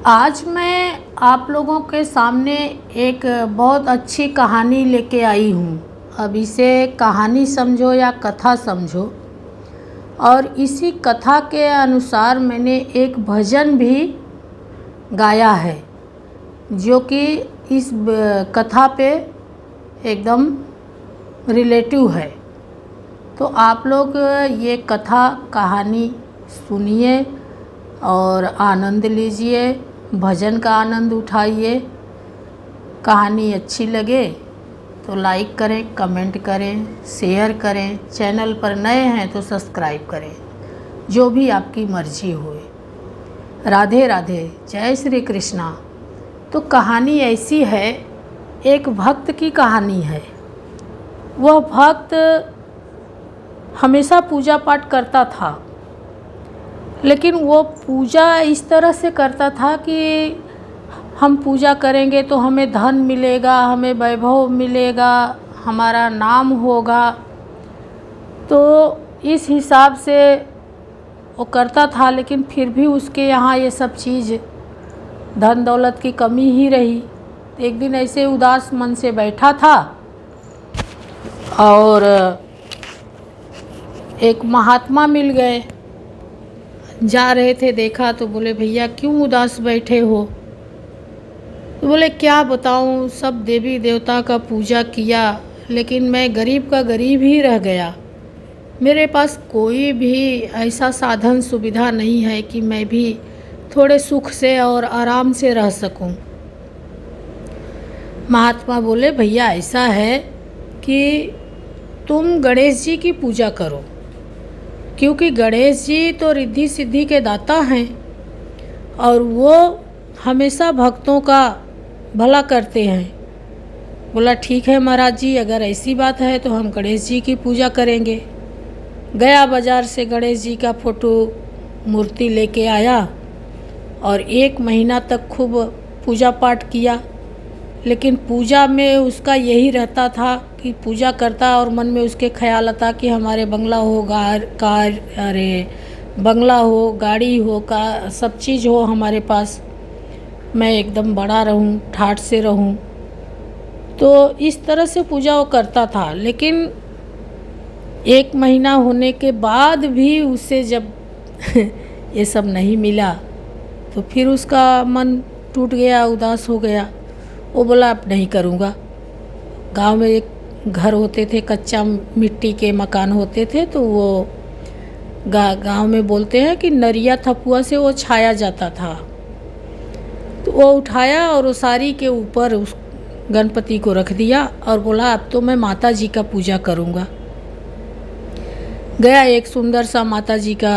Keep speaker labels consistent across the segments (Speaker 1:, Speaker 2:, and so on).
Speaker 1: आज मैं आप लोगों के सामने एक बहुत अच्छी कहानी लेके आई हूँ। अब इसे कहानी समझो या कथा समझो। और इसी कथा के अनुसार मैंने एक भजन भी गाया है जो कि इस कथा पे एकदम रिलेटिव है। तो आप लोग ये कथा कहानी सुनिए और आनंद लीजिए, भजन का आनंद उठाइए। कहानी अच्छी लगे तो लाइक करें, कमेंट करें, शेयर करें। चैनल पर नए हैं तो सब्सक्राइब करें, जो भी आपकी मर्जी होए। राधे राधे, जय श्री कृष्णा। तो कहानी ऐसी है, एक भक्त की कहानी है। वह भक्त हमेशा पूजा पाठ करता था, लेकिन वो पूजा इस तरह से करता था कि हम पूजा करेंगे तो हमें धन मिलेगा, हमें वैभव मिलेगा, हमारा नाम होगा। तो इस हिसाब से वो करता था, लेकिन फिर भी उसके यहाँ ये सब चीज़ धन दौलत की कमी ही रही। एक दिन ऐसे उदास मन से बैठा था और एक महात्मा मिल गए। जा रहे थे, देखा तो बोले, भैया क्यों उदास बैठे हो? तो बोले, क्या बताऊं, सब देवी देवता का पूजा किया, लेकिन मैं गरीब का गरीब ही रह गया। मेरे पास कोई भी ऐसा साधन सुविधा नहीं है कि मैं भी थोड़े सुख से और आराम से रह सकूं। महात्मा बोले, भैया ऐसा है कि तुम गणेश जी की पूजा करो, क्योंकि गणेश जी तो रिद्धि सिद्धि के दाता हैं और वो हमेशा भक्तों का भला करते हैं। बोला, ठीक है महाराज जी, अगर ऐसी बात है तो हम गणेश जी की पूजा करेंगे। गया बाज़ार से गणेश जी का फोटो मूर्ति लेके आया और 1 महीना तक खूब पूजा पाठ किया। लेकिन पूजा में उसका यही रहता था कि पूजा करता और मन में उसके ख्याल आता कि हमारे बंगला हो, बंगला हो, गाड़ी हो, का सब चीज़ हो हमारे पास, मैं एकदम बड़ा रहूं, ठाठ से रहूं। तो इस तरह से पूजा वो करता था। लेकिन 1 महीना होने के बाद भी उसे जब ये सब नहीं मिला तो फिर उसका मन टूट गया, उदास हो गया। वो बोला, अब नहीं करूँगा। गांव में एक घर होते थे, कच्चा मिट्टी के मकान होते थे, तो वो गांव में बोलते हैं कि नरिया थपुआ से वो छाया जाता था। तो वो उठाया और उसारी के ऊपर उस गणपति को रख दिया और बोला, अब तो मैं माता जी का पूजा करूँगा। गया, एक सुंदर सा माता जी का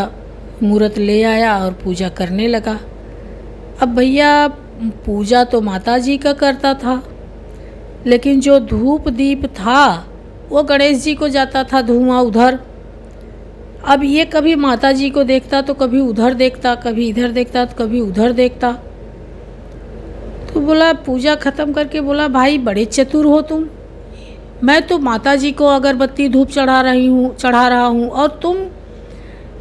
Speaker 1: मूर्त ले आया और पूजा करने लगा। अब भैया पूजा तो माता जी का करता था, लेकिन जो धूप दीप था वो गणेश जी को जाता था, धुआं उधर। अब ये कभी माता जी को देखता तो कभी उधर देखता, कभी इधर देखता तो कभी उधर देखता। तो बोला, पूजा ख़त्म करके बोला, भाई बड़े चतुर हो तुम। मैं तो माता जी को अगरबत्ती धूप चढ़ा रहा हूँ और तुम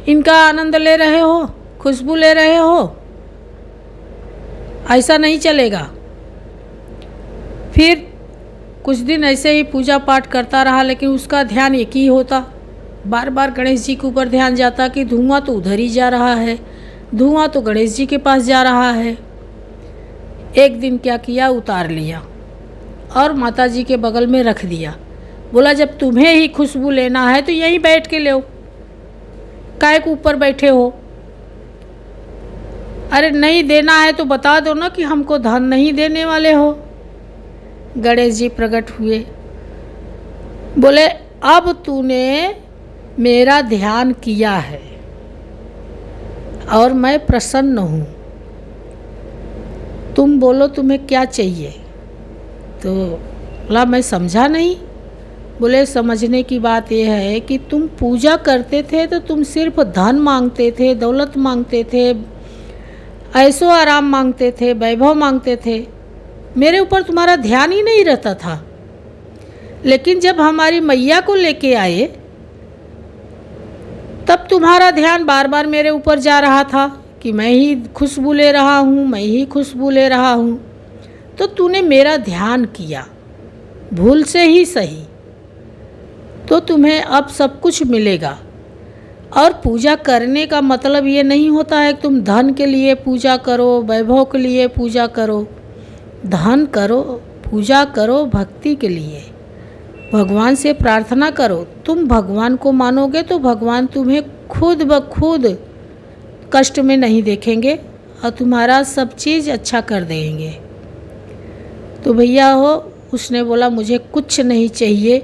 Speaker 1: इनका आनंद ले रहे हो, खुशबू ले रहे हो। ऐसा नहीं चलेगा। फिर कुछ दिन ऐसे ही पूजा पाठ करता रहा, लेकिन उसका ध्यान एक ही होता। बार बार गणेश जी के ऊपर ध्यान जाता कि धुआं तो उधर ही जा रहा है, धुआं तो गणेश जी के पास जा रहा है। एक दिन क्या किया, उतार लिया और माता जी के बगल में रख दिया। बोला, जब तुम्हें ही खुशबू लेना है तो यहीं बैठ के लो, काहे के ऊपर बैठे हो? अरे नहीं देना है तो बता दो ना कि हमको धन नहीं देने वाले हो। गणेश जी प्रकट हुए, बोले, अब तूने मेरा ध्यान किया है और मैं प्रसन्न हूँ। तुम बोलो तुम्हें क्या चाहिए? तो बोला, मैं समझा नहीं। बोले, समझने की बात यह है कि तुम पूजा करते थे तो तुम सिर्फ धन मांगते थे, दौलत मांगते थे, ऐसो आराम मांगते थे, वैभव मांगते थे। मेरे ऊपर तुम्हारा ध्यान ही नहीं रहता था। लेकिन जब हमारी मैया को लेके आए तब तुम्हारा ध्यान बार बार मेरे ऊपर जा रहा था कि मैं ही खुशबू ले रहा हूँ, मैं ही खुशबू ले रहा हूँ। तो तूने मेरा ध्यान किया, भूल से ही सही, तो तुम्हें अब सब कुछ मिलेगा। और पूजा करने का मतलब ये नहीं होता है कि तुम धन के लिए पूजा करो, वैभव के लिए पूजा करो। धन करो, पूजा करो भक्ति के लिए, भगवान से प्रार्थना करो। तुम भगवान को मानोगे तो भगवान तुम्हें खुद ब खुद कष्ट में नहीं देखेंगे और तुम्हारा सब चीज़ अच्छा कर देंगे। तो भैया हो, उसने बोला मुझे कुछ नहीं चाहिए,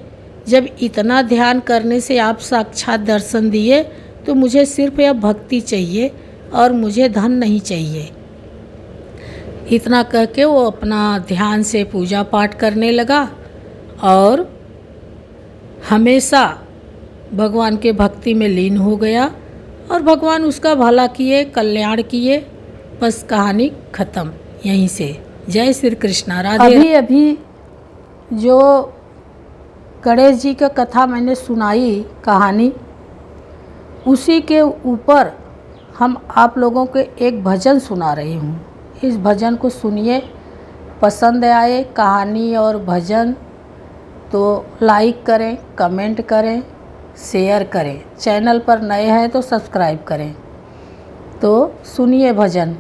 Speaker 1: जब इतना ध्यान करने से आप साक्षात दर्शन दिए तो मुझे सिर्फ यह भक्ति चाहिए और मुझे धन नहीं चाहिए। इतना कह के वो अपना ध्यान से पूजा पाठ करने लगा और हमेशा भगवान के भक्ति में लीन हो गया और भगवान उसका भला किए, कल्याण किए। बस कहानी ख़त्म यहीं से। जय श्री कृष्णा। राधे। अभी जो गणेश जी का कथा मैंने सुनाई कहानी, उसी के ऊपर हम आप लोगों के एक भजन सुना रही हूँ। इस भजन को सुनिए, पसंद आए कहानी और भजन तो लाइक करें, कमेंट करें, शेयर करें। चैनल पर नए हैं तो सब्सक्राइब करें। तो सुनिए भजन।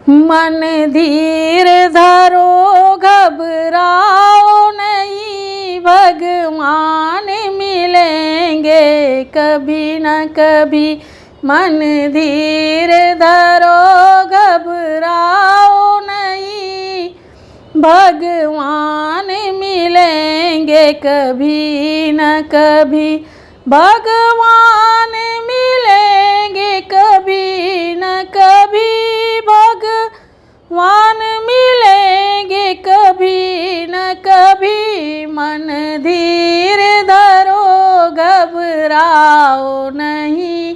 Speaker 1: मन धीर धरो, घबराओ नहीं, भगवान मिलेंगे कभी न कभी। मन धीर धरो, घबराओ नहीं, भगवान मिलेंगे कभी न कभी। भगवान मिलेंगे कभी न कभी, भगवान मिलेंगे कभी न कभी। मन धीर धरो, घबराओ नहीं,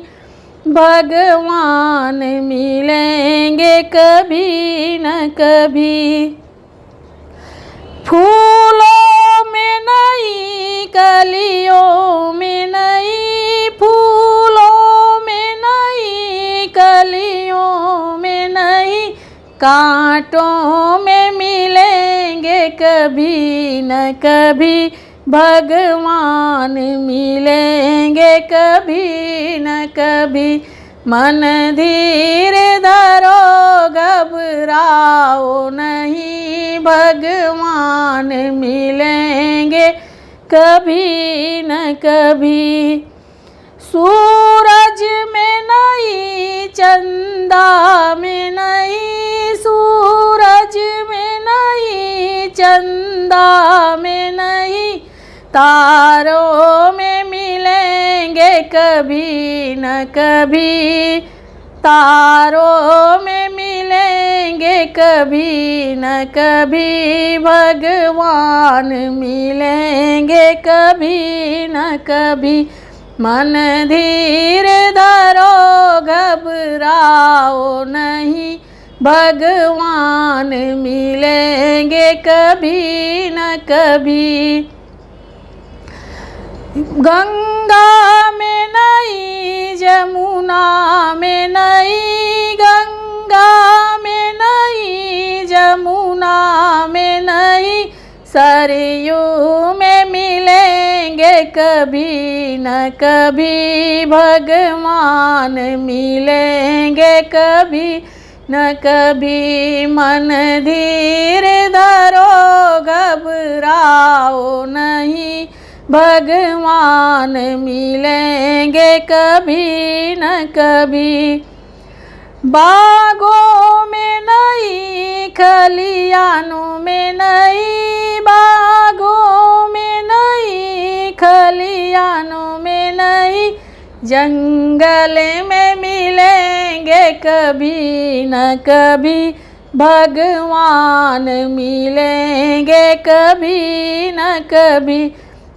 Speaker 1: भगवान मिलेंगे कभी न कभी। फूलों में नहीं, कलियों में नहीं, फूलों में नहीं, कलियों में नहीं, कांटों में मिलेंगे कभी न कभी। भगवान मिलेंगे कभी न कभी। मन धीर धरो, घबराओ नहीं, भगवान मिलेंगे कभी न कभी। सूरज में नहीं, चंदा में नहीं, सूरज में नहीं, चंदा में नहीं, तारों में मिलेंगे कभी न कभी। तारों में मिलेंगे कभी न कभी। भगवान मिलेंगे कभी न कभी। मन धीर धरो, घबराओ नहीं, भगवान मिलेंगे कभी न कभी। गंगा में नहीं, जमुना में नहीं, गंगा में नहीं, जमुना में नहीं, सरयू में मिलेंगे कभी न कभी। भगवान मिलेंगे कभी न कभी। मन धीर धरो, घबराओ नहीं, भगवान मिलेंगे कभी न कभी। बागों में नहीं, खलियानों में नहीं, बागों में नहीं, खलियानों में नहीं, जंगल में मिलेंगे कभी न कभी। भगवान मिलेंगे कभी न कभी।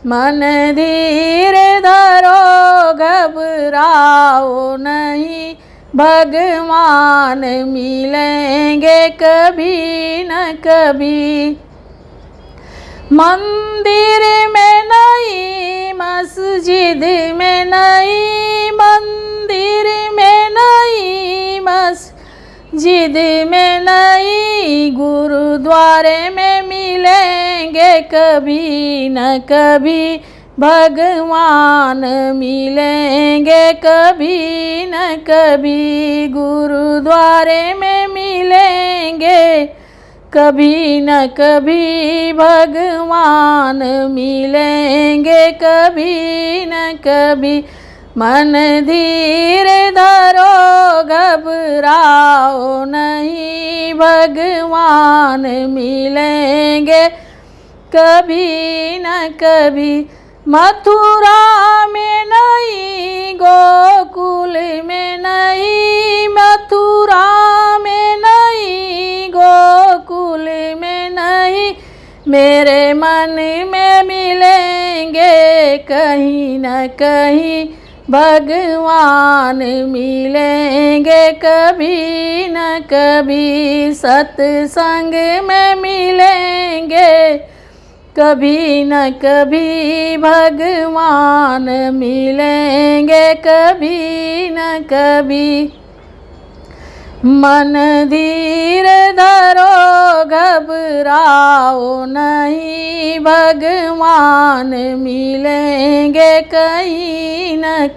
Speaker 1: मन धीर धरो, घबराओ नहीं, भगवान मिलेंगे कभी न कभी। मंदिर में नहीं, मस्जिद में नहीं, मंदिर में नहीं, मस्जिद में नहीं, गुरुद्वारे में मिलेंगे कभी न कभी, भगवान मिलेंगे कभी न कभी, गुरुद्वारे में मिलेंगे कभी न कभी, भगवान मिलेंगे कभी न कभी। मन धीर धरो घबराओ नहीं, भगवान मिलेंगे कभी न कभी। मथुरा में नहीं, गोकुल में नहीं, मथुरा में नहीं, गोकुल में नहीं, मेरे मन में मिलेंगे कहीं न कहीं, भगवान मिलेंगे कभी न कभी। सत्संग में मिलेंगे कभी न कभी, भगवान मिलेंगे कभी न कभी। मन धीर धरो घबराओ नहीं, भगवान मिलेंगे कहीं न कहीं।